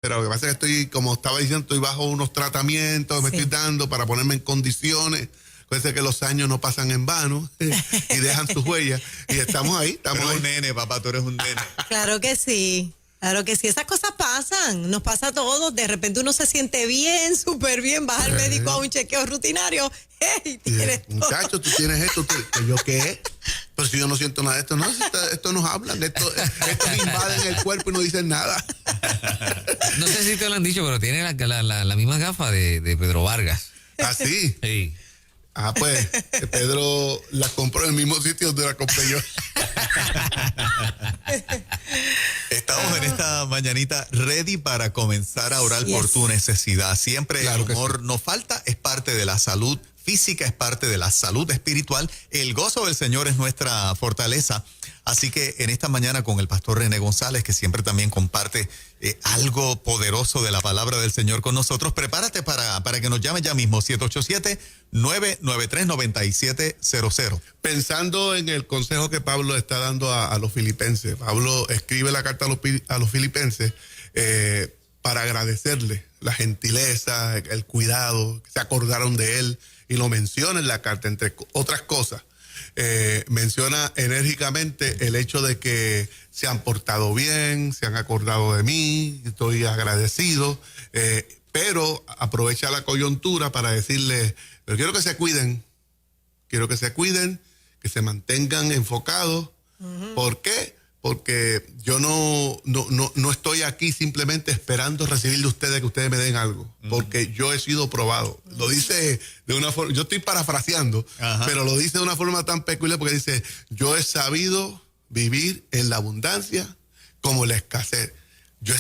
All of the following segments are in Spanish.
Pero lo que pasa es que estoy, como estaba diciendo, estoy bajo unos tratamientos, me Sí. estoy dando para ponerme en condiciones. Puede que los años no pasan en vano y dejan sus huellas. Y estamos ahí, Tú estamos eres ahí. un nene, papá, tú eres un nene. Claro que sí. Claro que sí, esas cosas pasan, nos pasa a todos. De repente uno se siente bien, súper bien, vas al médico a un chequeo rutinario. ¡Hey! Y Tienes todo. muchacho, tú tienes esto, ¿yo qué? Pero si yo no siento nada de esto, no, esto nos hablan, esto me invaden el cuerpo y no dicen nada. No sé si te lo han dicho, pero tiene la misma gafa de Pedro Vargas. Así. Sí. Ah, pues, Pedro las compró en el mismo sitio donde la compré yo. Estamos en esta mañanita ready para comenzar a orar por Yes. tu necesidad. Siempre Claro el que humor sí. no falta, es parte de la salud física, es parte de la salud espiritual. El gozo del Señor es nuestra fortaleza. Así que en esta mañana con el pastor René González, que siempre también comparte algo poderoso de la palabra del Señor con nosotros, prepárate para que nos llame ya mismo, 787-993-9700. Pensando en el consejo que Pablo está dando a los filipenses, Pablo escribe la carta a los filipenses para agradecerle la gentileza, el cuidado, que se acordaron de él, y lo menciona en la carta, entre otras cosas. Menciona enérgicamente el hecho de que se han portado bien, se han acordado de mí, estoy agradecido, pero aprovecha la coyuntura para decirle, pero quiero que se cuiden, que se mantengan enfocados. ¿Por qué? Porque yo no estoy aquí simplemente esperando recibir de ustedes que ustedes me den algo, porque yo he sido probado. Lo dice de una forma, yo estoy parafraseando, pero lo dice de una forma tan peculiar porque dice, yo he sabido vivir en la abundancia como en la escasez. Yo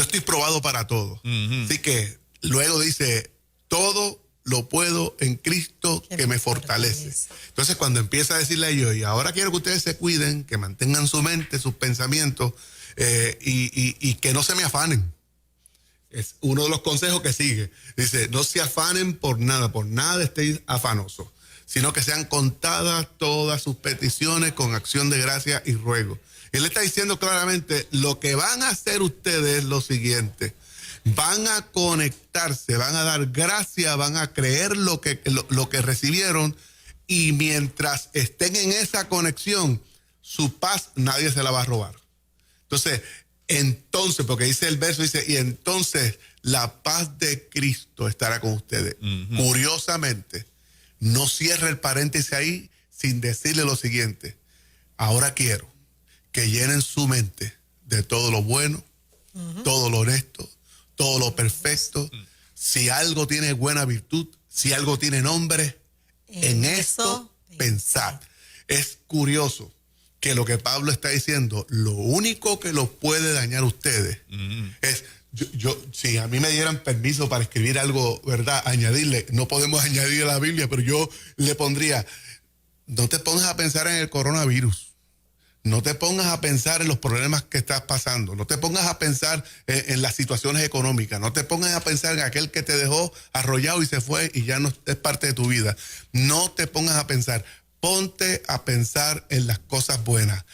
estoy probado para todo. Así que luego dice, todo lo puedo en Cristo que me fortalece. Entonces, cuando empieza a decirle a ellos, y ahora quiero que ustedes se cuiden, que mantengan su mente, sus pensamientos, y que no se me afanen. Es uno de los consejos que sigue. Dice, no se afanen por nada estéis afanosos, sino que sean contadas todas sus peticiones con acción de gracia y ruego. Él está diciendo claramente, lo que van a hacer ustedes es lo siguiente. Van a conectarse, van a dar gracia, van a creer lo que recibieron, y mientras estén en esa conexión, su paz nadie se la va a robar. Entonces, porque dice el verso, dice, y entonces la paz de Cristo estará con ustedes. Curiosamente, no cierra el paréntesis ahí sin decirle lo siguiente. Ahora quiero que llenen su mente de todo lo bueno, todo lo honesto, todo lo perfecto. Si algo tiene buena virtud, si algo tiene nombre, en esto pensad. Es curioso que lo que Pablo está diciendo, lo único que los puede dañar a ustedes es, si a mí me dieran permiso para escribir algo, ¿verdad? Añadirle, no podemos añadir a la Biblia, pero yo le pondría, no te pongas a pensar en el coronavirus. No te pongas a pensar en los problemas que estás pasando. No te pongas a pensar en las situaciones económicas. No te pongas a pensar en aquel que te dejó arrollado y se fue y ya no es parte de tu vida. No te pongas a pensar. Ponte a pensar en las cosas buenas.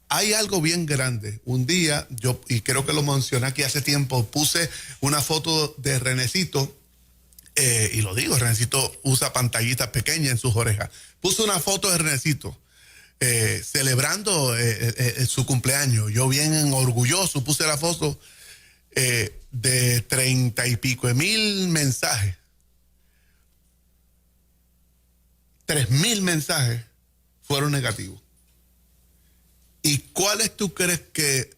Hay algo bien grande. Un día, y creo que lo mencioné aquí hace tiempo, puse una foto de Renecito, y lo digo, Renecito usa pantallitas pequeñas en sus orejas. Puse una foto de Renecito celebrando su cumpleaños. Yo bien orgulloso puse la foto de 30 y pico de mil mensajes. 3,000 mensajes fueron negativos. ¿Y cuáles tú crees que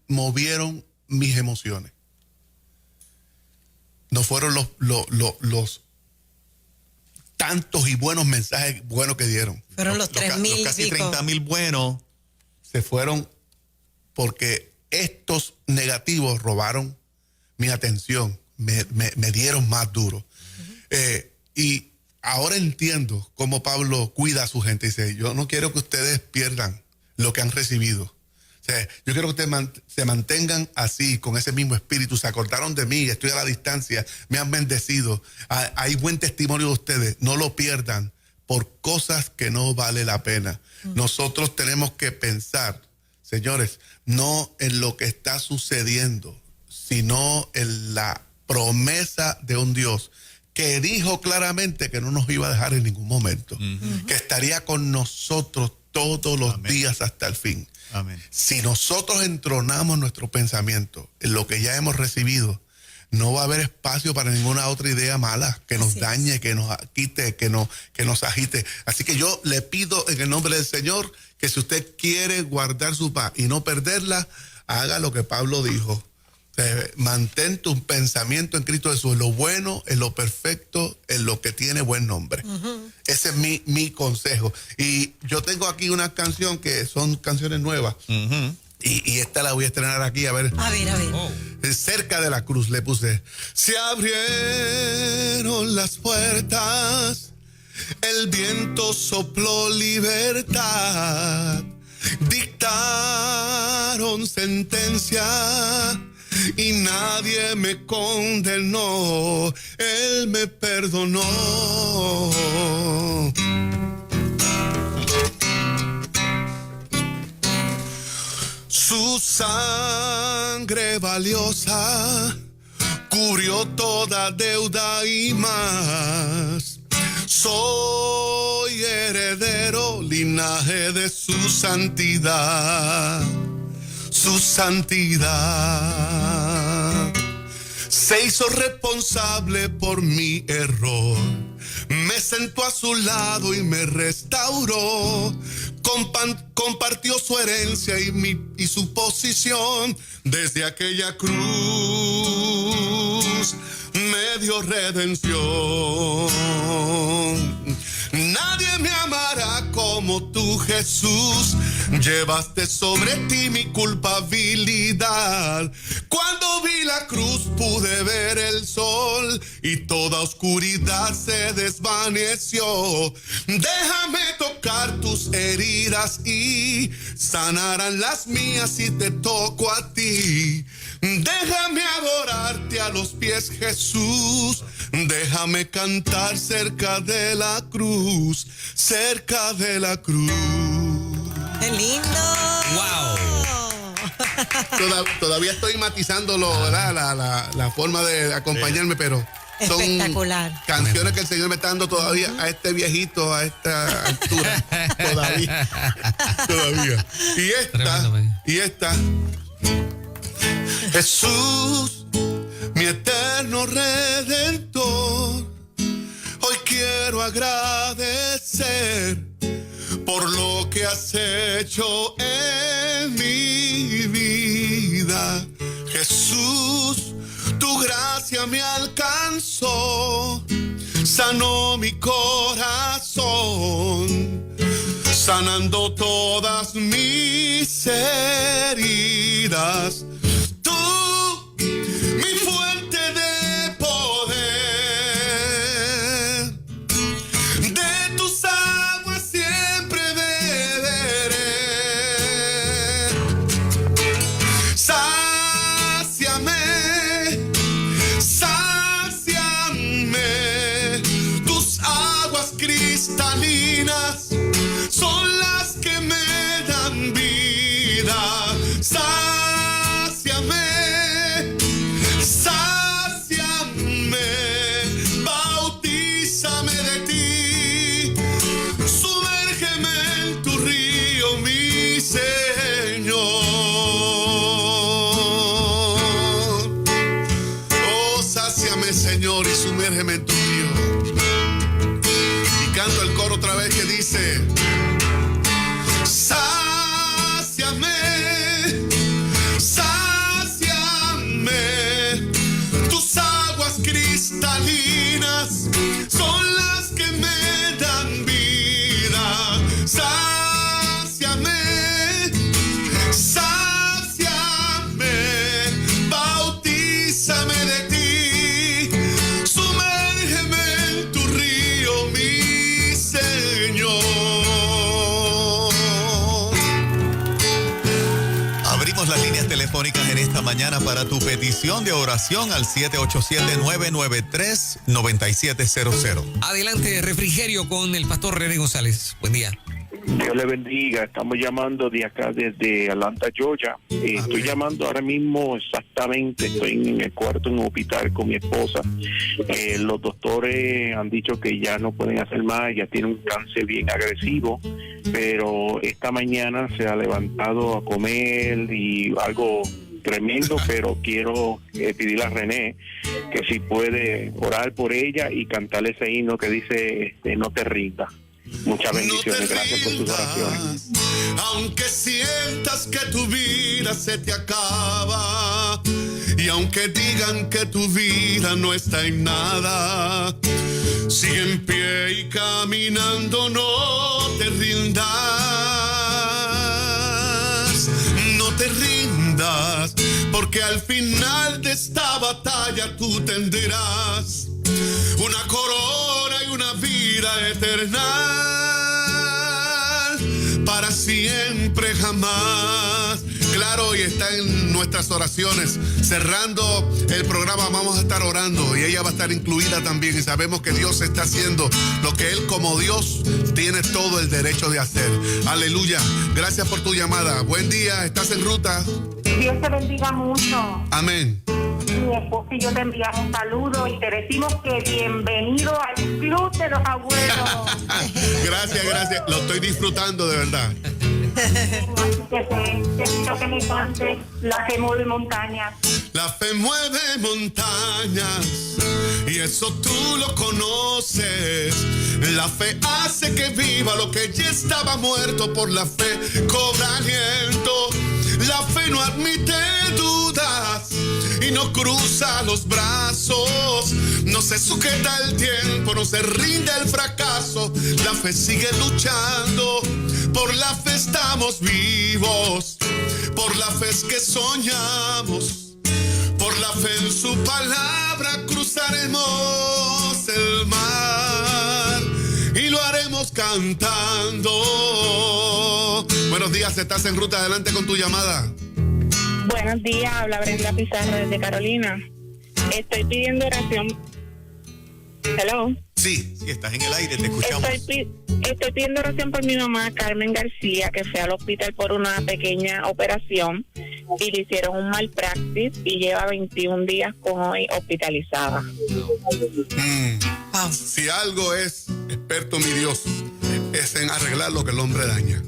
movieron mis emociones? No fueron los tantos y buenos mensajes buenos que dieron. Fueron los 3,000 los casi y pico. 30,000 buenos. Se fueron porque estos negativos robaron mi atención, me dieron más duro. Y ahora entiendo cómo Pablo cuida a su gente. Dice, yo no quiero que ustedes pierdan lo que han recibido. O sea, yo quiero que ustedes se mantengan así, con ese mismo espíritu. Se acordaron de mí, estoy a la distancia, me han bendecido. Hay buen testimonio de ustedes. No lo pierdan por cosas que no vale la pena. Nosotros tenemos que pensar, señores, no en lo que está sucediendo, sino en la promesa de un Dios que dijo claramente que no nos iba a dejar en ningún momento, que estaría con nosotros todos los días hasta el fin. Amén. Si nosotros entronamos nuestro pensamiento en lo que ya hemos recibido, no va a haber espacio para ninguna otra idea mala que nos dañe, que nos quite, que nos agite. Así que yo le pido en el nombre del Señor que si usted quiere guardar su paz y no perderla, haga lo que Pablo dijo. Mantén tu pensamiento en Cristo Jesús, en lo bueno, en lo perfecto, en lo que tiene buen nombre. Ese es mi consejo. Y yo tengo aquí una canción que son canciones nuevas. Y esta la voy a estrenar aquí, a ver. A ver. Cerca de la cruz le puse. Se abrieron las puertas, el viento sopló libertad, dictaron sentencia y nadie me condenó, Él me perdonó. Su sangre valiosa cubrió toda deuda y más. Soy heredero, linaje de su santidad. Su santidad. Se hizo responsable por mi error. Me sentó a su lado y me restauró. Compartió su herencia y su posición. Desde aquella cruz me dio redención. Nadie me amará como tú, Jesús. Llevaste sobre ti mi culpabilidad. Cuando vi la cruz pude ver el sol y toda oscuridad se desvaneció. Déjame tocar tus heridas y sanarán las mías si te toco a ti. Déjame adorarte a los pies, Jesús. Déjame cantar cerca de la cruz, cerca de la cruz. ¡Qué lindo! ¡Wow! Todavía estoy matizándolo, ¿verdad? La forma de acompañarme, pero son espectacular. canciones que el Señor me está dando todavía a este viejito, a esta altura. Todavía. Y esta. Jesús, mi eterno Redentor, hoy quiero agradecer por lo que has hecho en mi vida. Jesús, tu gracia me alcanzó, sanó mi corazón, sanando todas mis heridas. Tú, mi fuente de poder, de tus aguas siempre beberé. Sáciame, sáciame, tus aguas cristalinas son las que me dan vida. Sáciame, sáciame, bautízame de ti, sumérgeme en tu río, mi Señor. Oh, sáciame, Señor, y sumérgeme en tu río. Y canto el coro otra vez que dice: sáciame, sáciame, tus aguas cristalinas son las que me dan vida. Sáciame, sáciame, bautízame de ti, sumérgeme en tu río, mi Señor. Abrimos las líneas telefónicas en esta mañana para tu petición de oración al 787-993-9700. Adelante, refrigerio con el pastor René González. Buen día. Dios le bendiga. Estamos llamando de acá desde Atlanta, Georgia. Estoy llamando ahora mismo exactamente. Estoy en el cuarto en un hospital con mi esposa. Los doctores han dicho que ya no pueden hacer más. Ya tiene un cáncer bien agresivo. Pero esta mañana se ha levantado a comer y algo tremendo, pero quiero pedirle a René que si puede orar por ella y cantarle ese himno que dice no te rindas. Muchas bendiciones, gracias por sus oraciones. Aunque sientas que tu vida se te acaba y aunque digan que tu vida no está en nada, sigue en pie y caminando, no te rindas, no te rindas, porque al final de esta batalla tú tendrás una corona y una vida eterna para siempre jamás. Claro, y está en nuestras oraciones. Cerrando el programa vamos a estar orando y ella va a estar incluida también, y sabemos que Dios está haciendo lo que Él como Dios tiene todo el derecho de hacer. Aleluya. Gracias por tu llamada. Buen día, estás en ruta. Dios te bendiga mucho. Amén. Mi esposo y yo te enviamos un saludo y te decimos que bienvenido al Club de los Abuelos. Gracias. Lo estoy disfrutando de verdad. Así que te pido que me cantes La Fe Mueve Montañas. La fe mueve montañas y eso tú lo conoces. La fe hace que viva lo que ya estaba muerto. Por la fe cobra aliento. La fe no admite dudas y no cruza los brazos. No se sujeta el tiempo, no se rinde el fracaso. La fe sigue luchando. Por la fe estamos vivos. Por la fe es que soñamos. Por la fe en su palabra cruzaremos el mar y lo haremos cantando. Buenos días, estás en ruta, adelante con tu llamada. Buenos días, habla Brenda Pizarro desde Carolina. Estoy pidiendo oración. Hello. Sí, estás en el aire, te escuchamos. Estoy pidiendo oración por mi mamá Carmen García, que fue al hospital por una pequeña operación y le hicieron un malpractice y lleva 21 días con hoy hospitalizada. Si algo es experto mi Dios, es en arreglar lo que el hombre daña.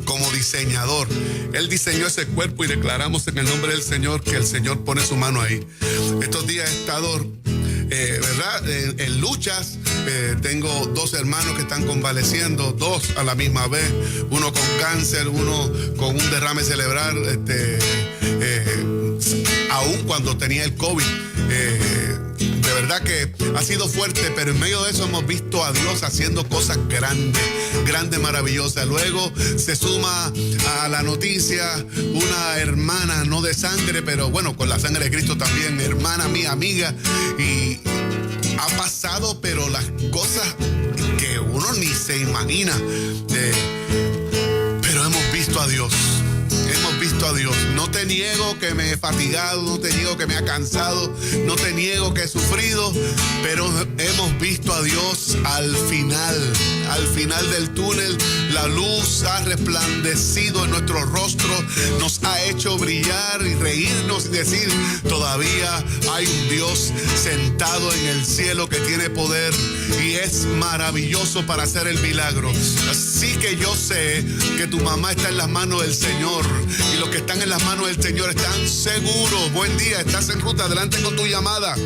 Como diseñador, Él diseñó ese cuerpo y declaramos en el nombre del Señor que el Señor pone su mano ahí. Estos días he estado ¿verdad? En luchas. Tengo 2 hermanos que están convaleciendo, 2 a la misma vez, uno con cáncer, uno con un derrame cerebral, aún cuando tenía el COVID. De verdad que ha sido fuerte, pero en medio de eso hemos visto a Dios haciendo cosas grandes, maravillosas. Luego se suma a la noticia una hermana, no de sangre, pero bueno, con la sangre de Cristo también, hermana mía, amiga, y ha pasado, pero las cosas que uno ni se imagina. Pero hemos visto a Dios. Hemos visto a Dios. No te niego que me he fatigado, no te niego que me ha cansado, no te niego que he sufrido, pero hemos visto a Dios al final del túnel. La luz ha resplandecido en nuestro rostro, nos ha hecho brillar y reírnos y decir, todavía hay un Dios sentado en el cielo que tiene poder y es maravilloso para hacer el milagro. Así que yo sé que tu mamá está en las manos del Señor y los que están en las manos del Señor están seguros. Buen día, estás en ruta, adelante con tu llamada.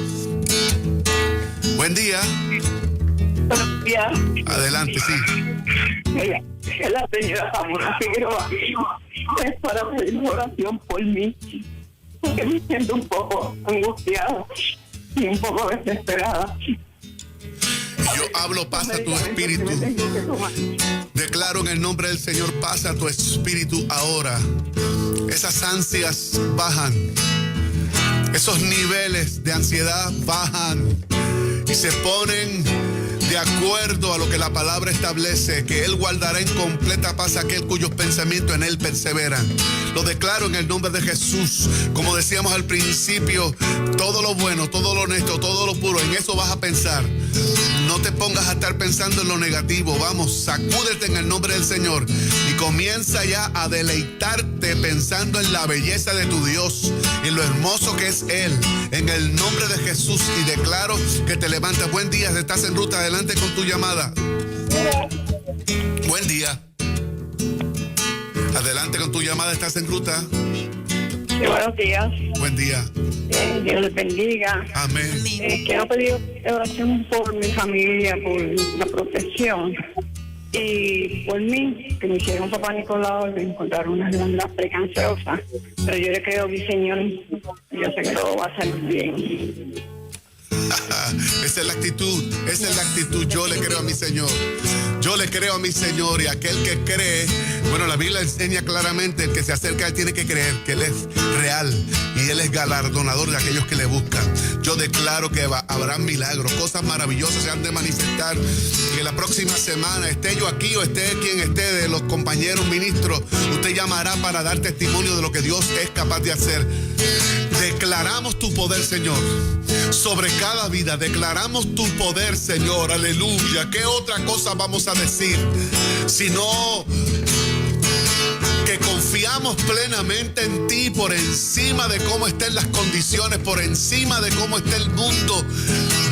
Buen día. Buenos días. Adelante, sí. Mira, es la señora Ramona Figueroa. Es para pedir oración por mí, porque me siento un poco angustiada y un poco desesperada. Yo hablo paz a tu espíritu. Declaro en el nombre del Señor paz a tu espíritu ahora. Esas ansias bajan. Esos niveles de ansiedad bajan y se ponen de acuerdo a lo que la palabra establece, que Él guardará en completa paz aquel cuyos pensamientos en Él perseveran. Lo declaro en el nombre de Jesús. Como decíamos al principio, todo lo bueno, todo lo honesto, todo lo puro, en eso vas a pensar. No te pongas a estar pensando en lo negativo. Vamos, sacúdete en el nombre del Señor y comienza ya a deleitarte pensando en la belleza de tu Dios y lo hermoso que es Él. En el nombre de Jesús, y declaro que te levantas. Buen día, estás en ruta. Adelante con tu llamada. Buen día. Adelante con tu llamada, estás en ruta. Sí, buenos días. Buen día. Dios les bendiga. Amén. Quiero pedir oración por mi familia, por la protección. Y por mí, que me hicieron Papá Nicolau y me encontraron unas glándulas precancerosas. Pero yo le creo a mi Señor, yo sé que todo va a salir bien. Esa es la actitud, yo le creo a mi Señor. Yo le creo a mi Señor, y aquel que cree, bueno, la Biblia enseña claramente, el que se acerca a Él tiene que creer que Él es real y Él es galardonador de aquellos que le buscan. Yo declaro que habrá milagros, cosas maravillosas se han de manifestar, y en la próxima semana, esté yo aquí o esté quien esté de los compañeros ministros, usted llamará para dar testimonio de lo que Dios es capaz de hacer. Declaramos tu poder, Señor, sobre cada vida. Declaramos tu poder, Señor. Aleluya. ¿Qué otra cosa vamos a decir? Sino que confiamos plenamente en ti por encima de cómo estén las condiciones, por encima de cómo esté el mundo.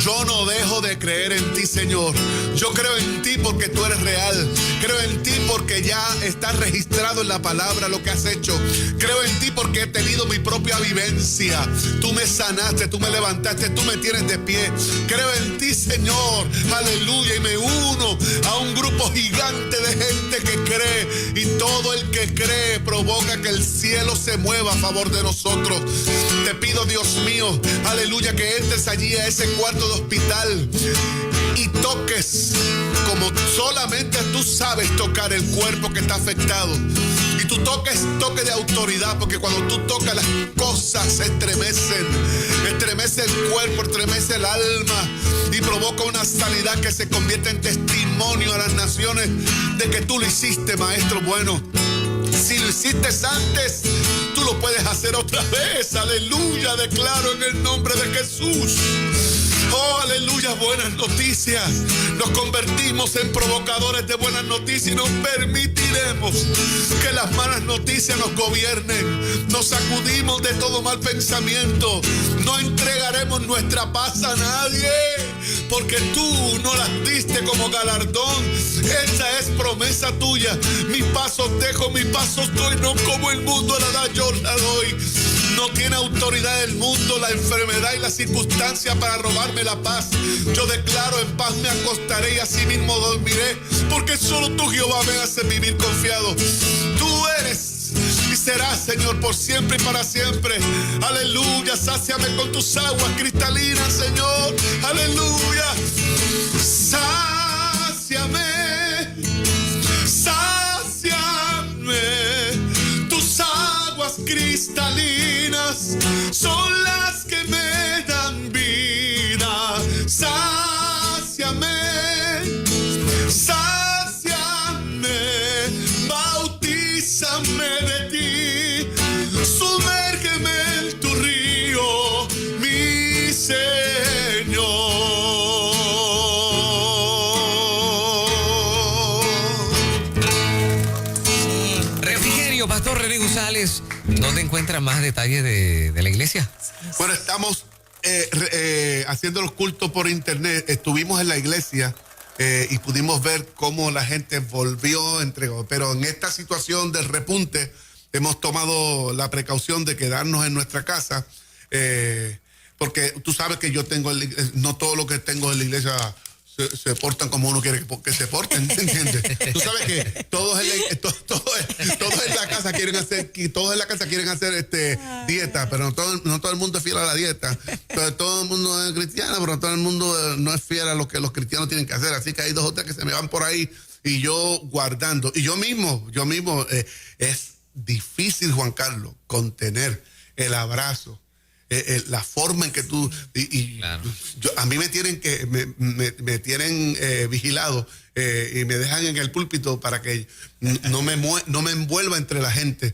Yo no dejo de creer en ti, Señor. Yo creo en ti porque tú eres real. Creo en ti porque ya está registrado en la palabra lo que has hecho. Creo en ti porque he tenido mi propia vivencia. Tú me sanaste, tú me levantaste, tú me tienes de pie. Creo en ti, Señor. Aleluya. Y me uno a un grupo gigante de gente que cree. Y todo el que cree provoca que el cielo se mueva a favor de nosotros. Te pido, Dios mío, aleluya, que entres allí a ese cuarto de hospital y toques como solamente tú sabes tocar el cuerpo que está afectado. Y tú toque de autoridad, porque cuando tú tocas las cosas se estremecen. Estremece el cuerpo, estremece el alma y provoca una sanidad que se convierte en testimonio a las naciones de que tú lo hiciste, Maestro bueno. Si lo hiciste antes, tú lo puedes hacer otra vez. Aleluya, declaro en el nombre de Jesús. Oh, aleluya, buenas noticias. Nos convertimos en provocadores de buenas noticias y no permitiremos que las malas noticias nos gobiernen. Nos sacudimos de todo mal pensamiento. No entregaremos nuestra paz a nadie, porque tú no las diste como galardón. Esa es promesa tuya. Mis pasos dejo, mis pasos doy, no como el mundo la da, yo la doy. No tiene autoridad el mundo, la enfermedad y la circunstancia para robarme la paz. Yo declaro, en paz me acostaré y así mismo dormiré, porque solo tú, Jehová, me haces vivir confiado. Tú eres y serás, Señor, por siempre y para siempre. Aleluya, sáciame con tus aguas cristalinas, Señor. Aleluya, sáciame, sáciame. Tus aguas cristalinas son las que me dan vida. Sáciame, sáciame, bautízame de ti, sumérgeme en tu río, mi Señor. Refrigerio, Pastor René González, ¿dónde encuentra más detalles de la iglesia? Bueno, estamos haciendo los cultos por internet. Estuvimos en la iglesia y pudimos ver cómo la gente volvió, entregó. Pero en esta situación del repunte hemos tomado la precaución de quedarnos en nuestra casa, porque tú sabes que yo tengo, no todo lo que tengo en la iglesia se portan como uno quiere que se porten, ¿entiendes? Tú sabes que todos en la casa quieren hacer dieta, pero no todo el mundo es fiel a la dieta. Todo el mundo es cristiano, pero todo el mundo no es fiel a lo que los cristianos tienen que hacer. Así que hay 2 o 3 que se me van por ahí y yo guardando. Y yo mismo, es difícil, Juan Carlos, contener el abrazo. La forma en que tú claro. A mí me tienen vigilado y me dejan en el púlpito para que no me envuelva entre la gente,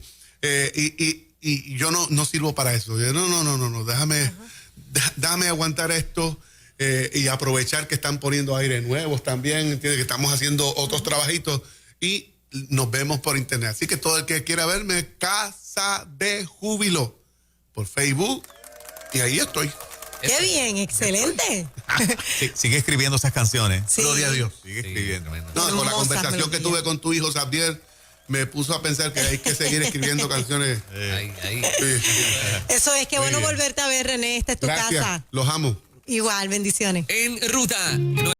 y yo no sirvo para eso. Yo, no, déjame aguantar esto. y aprovechar que están poniendo aire nuevos también, ¿entiendes? Que estamos haciendo otros trabajitos y nos vemos por internet. Así que todo el que quiera verme, Casa de Júbilo, por Facebook, y ahí estoy. Qué bien, excelente. Sí, sigue escribiendo esas canciones. Sí. Gloria a Dios. Sigue escribiendo. No, con la Hermosas conversación que melodías. tuve con tu hijo, Xavier, me puso a pensar que hay que seguir escribiendo canciones. Ahí. Sí. Eso es, qué bueno bien. volverte a ver, René. Esta es tu Gracias, casa. los amo. Igual, bendiciones. En ruta.